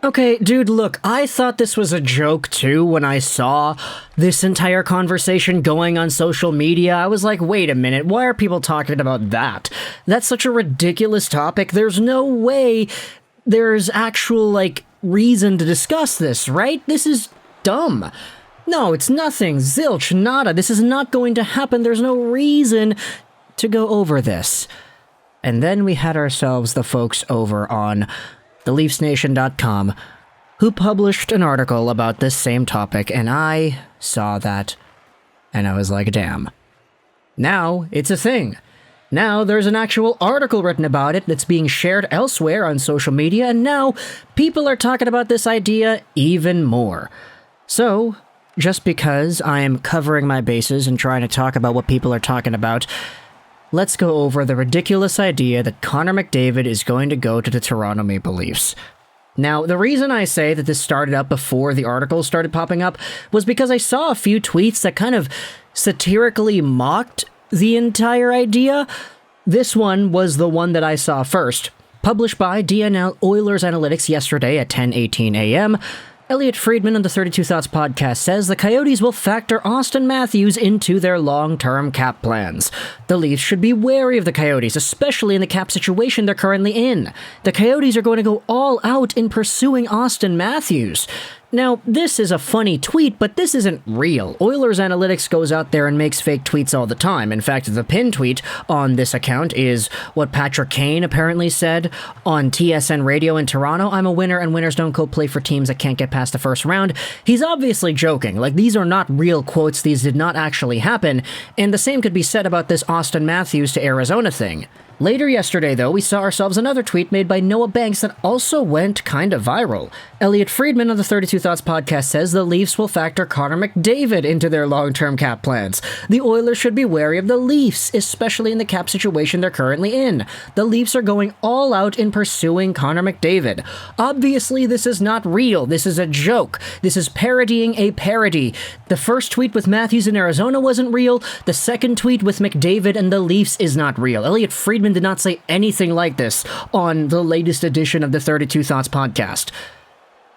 Okay, dude, look, I thought this was a joke too when I saw this entire conversation going on social media. I was like, wait a minute, why are people talking about that? That's such a ridiculous topic. There's no way there's actual, reason to discuss this, right? This is dumb. No, it's nothing. Zilch, nada. This is not going to happen. There's no reason to go over this. And then we had ourselves the folks over on TheLeafsNation.com, who published an article about this same topic, and I saw that, and I was like, damn. Now, it's a thing. Now, there's an actual article written about it that's being shared elsewhere on social media, and now, people are talking about this idea even more. So, just because I am covering my bases and trying to talk about what people are talking about, let's go over the ridiculous idea that Connor McDavid is going to go to the Toronto Maple Leafs. Now, the reason I say that this started up before the article started popping up was because I saw a few tweets that kind of satirically mocked the entire idea. This one was the one that I saw first. Published by DNL Oilers Analytics yesterday at 10:18 a.m., Elliot Friedman on the 32 Thoughts podcast says the Coyotes will factor Auston Matthews into their long-term cap plans. The Leafs should be wary of the Coyotes, especially in the cap situation they're currently in. The Coyotes are going to go all out in pursuing Auston Matthews. Now, this is a funny tweet, but this isn't real. Oilers Analytics goes out there and makes fake tweets all the time. In fact, the pinned tweet on this account is what Patrick Kane apparently said on TSN Radio in Toronto. I'm a winner, and winners don't go play for teams that can't get past the first round. He's obviously joking. These are not real quotes. These did not actually happen. And the same could be said about this Auston Matthews to Arizona thing. Later yesterday, though, we saw ourselves another tweet made by Noah Banks that also went kind of viral. Elliot Friedman of the 32 Thoughts podcast says the Leafs will factor Connor McDavid into their long-term cap plans. The Oilers should be wary of the Leafs, especially in the cap situation they're currently in. The Leafs are going all out in pursuing Connor McDavid. Obviously, this is not real. This is a joke. This is parodying a parody. The first tweet with Matthews in Arizona wasn't real. The second tweet with McDavid and the Leafs is not real. Elliot Friedman did not say anything like this on the latest edition of the 32 Thoughts podcast.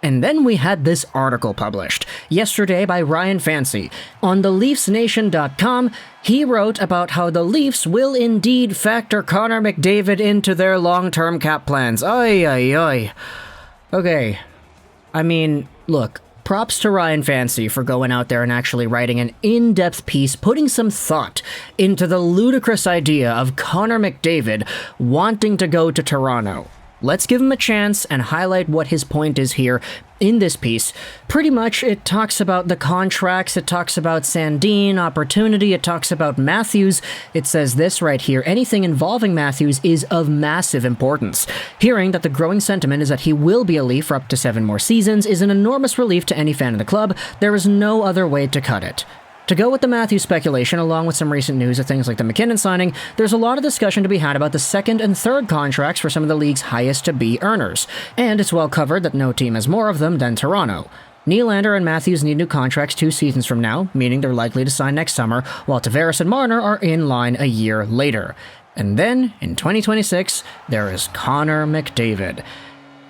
And then we had this article published yesterday by Ryan Fancy on TheLeafsNation.com. He wrote about how the Leafs will indeed factor Connor McDavid into their long-term cap plans. Oy, oy, oy. Okay. I mean, look, props to Ryan Fancy for going out there and actually writing an in-depth piece, putting some thought into the ludicrous idea of Connor McDavid wanting to go to Toronto. Let's give him a chance and highlight what his point is here in this piece. Pretty much, it talks about the contracts, it talks about Sandin, opportunity, it talks about Matthews. It says this right here: anything involving Matthews is of massive importance. Hearing that the growing sentiment is that he will be a Leaf for up to 7 more seasons is an enormous relief to any fan of the club. There is no other way to cut it. To go with the Matthews speculation, along with some recent news of things like the McKinnon signing, there's a lot of discussion to be had about the second and third contracts for some of the league's highest-to-be earners, and it's well covered that no team has more of them than Toronto. Nylander and Matthews need new contracts 2 seasons from now, meaning they're likely to sign next summer, while Tavares and Marner are in line a year later. And then, in 2026, there is Connor McDavid.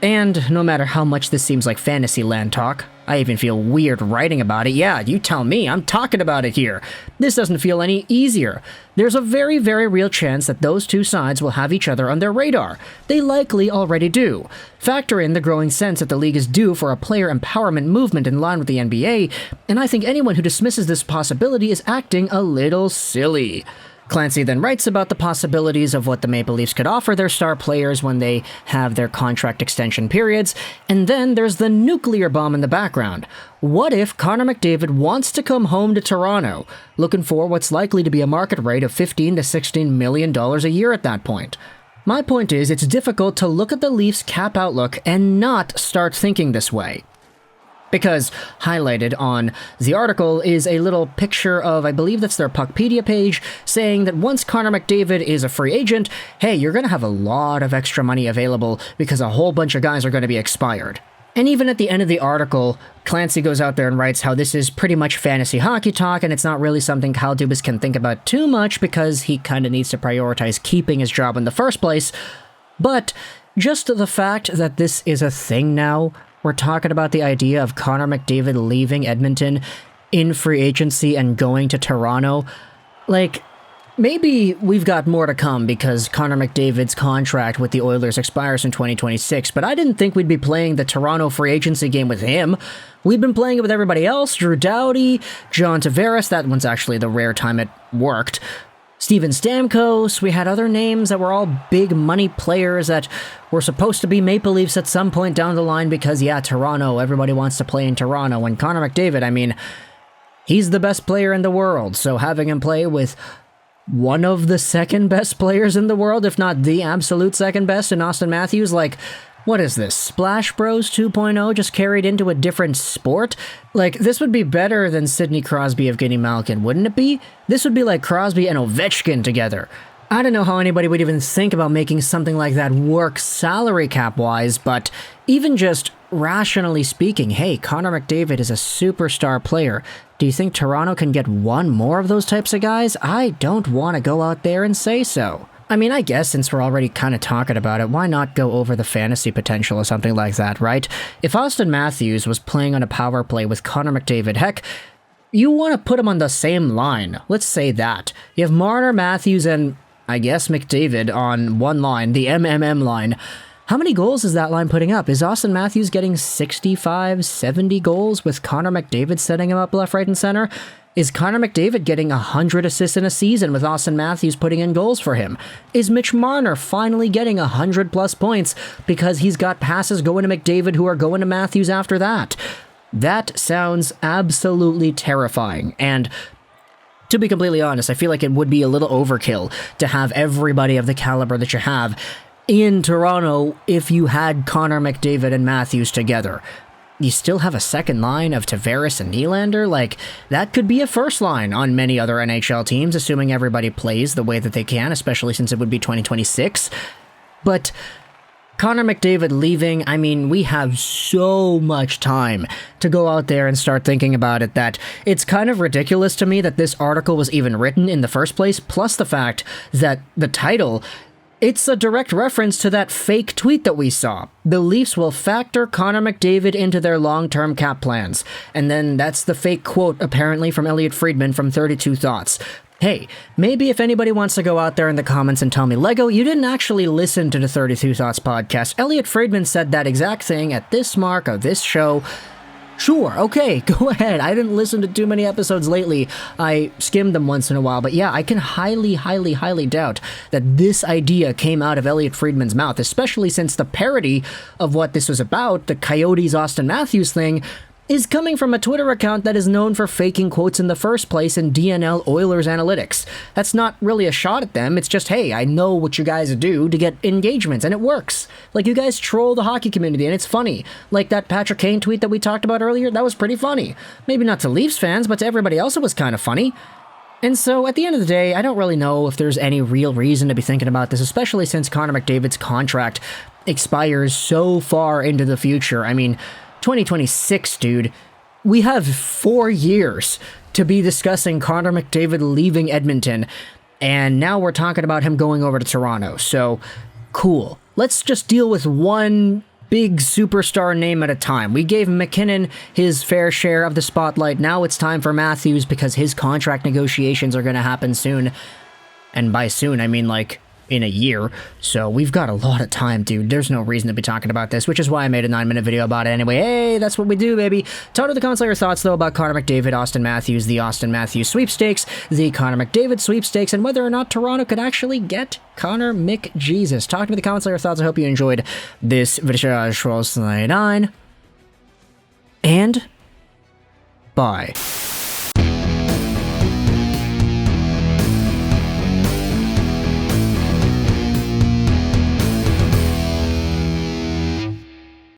And no matter how much this seems like Fantasyland talk, I even feel weird writing about it. Yeah, you tell me, I'm talking about it here. This doesn't feel any easier. There's a very, very real chance that those two sides will have each other on their radar. They likely already do. Factor in the growing sense that the league is due for a player empowerment movement in line with the NBA, and I think anyone who dismisses this possibility is acting a little silly. Clancy then writes about the possibilities of what the Maple Leafs could offer their star players when they have their contract extension periods, and then there's the nuclear bomb in the background. What if Connor McDavid wants to come home to Toronto, looking for what's likely to be a market rate of $15 to $16 million a year at that point? My point is, it's difficult to look at the Leafs' cap outlook and not start thinking this way. Because highlighted on the article is a little picture of, I believe that's their Puckpedia page, saying that once Connor McDavid is a free agent, hey, you're going to have a lot of extra money available because a whole bunch of guys are going to be expired. And even at the end of the article, Clancy goes out there and writes how this is pretty much fantasy hockey talk, and it's not really something Kyle Dubas can think about too much because he kind of needs to prioritize keeping his job in the first place. But just the fact that this is a thing now we're talking about the idea of Connor McDavid leaving Edmonton in free agency and going to Toronto. Like, maybe we've got more to come because Connor McDavid's contract with the Oilers expires in 2026, but I didn't think we'd be playing the Toronto free agency game with him. We've been playing it with everybody else, Drew Doughty, John Tavares, that one's actually the rare time it worked, Steven Stamkos, we had other names that were all big money players that were supposed to be Maple Leafs at some point down the line because, yeah, Toronto, everybody wants to play in Toronto, and Connor McDavid, I mean, he's the best player in the world, so having him play with one of the second best players in the world, if not the absolute second best in Austin Matthews, like, what is this, Splash Bros 2.0 just carried into a different sport? Like, this would be better than Sidney Crosby, Evgeny Malkin, wouldn't it be? This would be like Crosby and Ovechkin together. I don't know how anybody would even think about making something like that work salary cap-wise, but even just rationally speaking, hey, Connor McDavid is a superstar player. Do you think Toronto can get one more of those types of guys? I don't want to go out there and say so. I mean, I guess since we're already kind of talking about it, why not go over the fantasy potential or something like that, right? If Austin Matthews was playing on a power play with Connor McDavid, heck, you want to put him on the same line. Let's say that. You have Marner, Matthews, and I guess McDavid on one line, the MMM line. How many goals is that line putting up? Is Austin Matthews getting 65, 70 goals with Connor McDavid setting him up left, right, and center? Is Connor McDavid getting 100 assists in a season with Austin Matthews putting in goals for him? Is Mitch Marner finally getting 100+ points because he's got passes going to McDavid who are going to Matthews after that? That sounds absolutely terrifying, and to be completely honest, I feel like it would be a little overkill to have everybody of the caliber that you have in Toronto if you had Connor McDavid and Matthews together. You still have a second line of Tavares and Nylander? Like, that could be a first line on many other NHL teams, assuming everybody plays the way that they can, especially since it would be 2026. But Connor McDavid leaving, I mean, we have so much time to go out there and start thinking about it that it's kind of ridiculous to me that this article was even written in the first place, plus the fact that the title, it's a direct reference to that fake tweet that we saw. The Leafs will factor Connor McDavid into their long-term cap plans. And then that's the fake quote, apparently, from Elliot Friedman from 32 Thoughts. Hey, maybe if anybody wants to go out there in the comments and tell me, Lego, you didn't actually listen to the 32 Thoughts podcast. Elliot Friedman said that exact thing at this mark of this show. Sure, okay, go ahead. I didn't listen to too many episodes lately. I skimmed them once in a while, but yeah, I can highly doubt that this idea came out of Elliot Friedman's mouth, especially since the parody of what this was about, the Coyotes Austin Matthews thing, is coming from a Twitter account that is known for faking quotes in the first place in DNL Oilers analytics. That's not really a shot at them, it's just, hey, I know what you guys do to get engagements, and it works. Like, you guys troll the hockey community, and it's funny. Like that Patrick Kane tweet that we talked about earlier, that was pretty funny. Maybe not to Leafs fans, but to everybody else it was kind of funny. And so, at the end of the day, I don't really know if there's any real reason to be thinking about this, especially since Connor McDavid's contract expires so far into the future. I mean, 2026, dude. We have 4 years to be discussing Connor McDavid leaving Edmonton, and now we're talking about him going over to Toronto. So, cool. Let's just deal with one big superstar name at a time. We gave McKinnon his fair share of the spotlight. Now it's time for Matthews because his contract negotiations are going to happen soon. And by soon, I mean like in a year, so we've got a lot of time, dude. There's no reason to be talking about this, which is why I made a 9-minute video about it anyway. Hey, that's what we do, baby. Talk to the comments your thoughts, though, about Connor McDavid, Austin Matthews, the Austin Matthews sweepstakes, the Connor McDavid sweepstakes, and whether or not Toronto could actually get Connor McJesus. Talk to me in the comments your thoughts. I hope you enjoyed this video. And bye.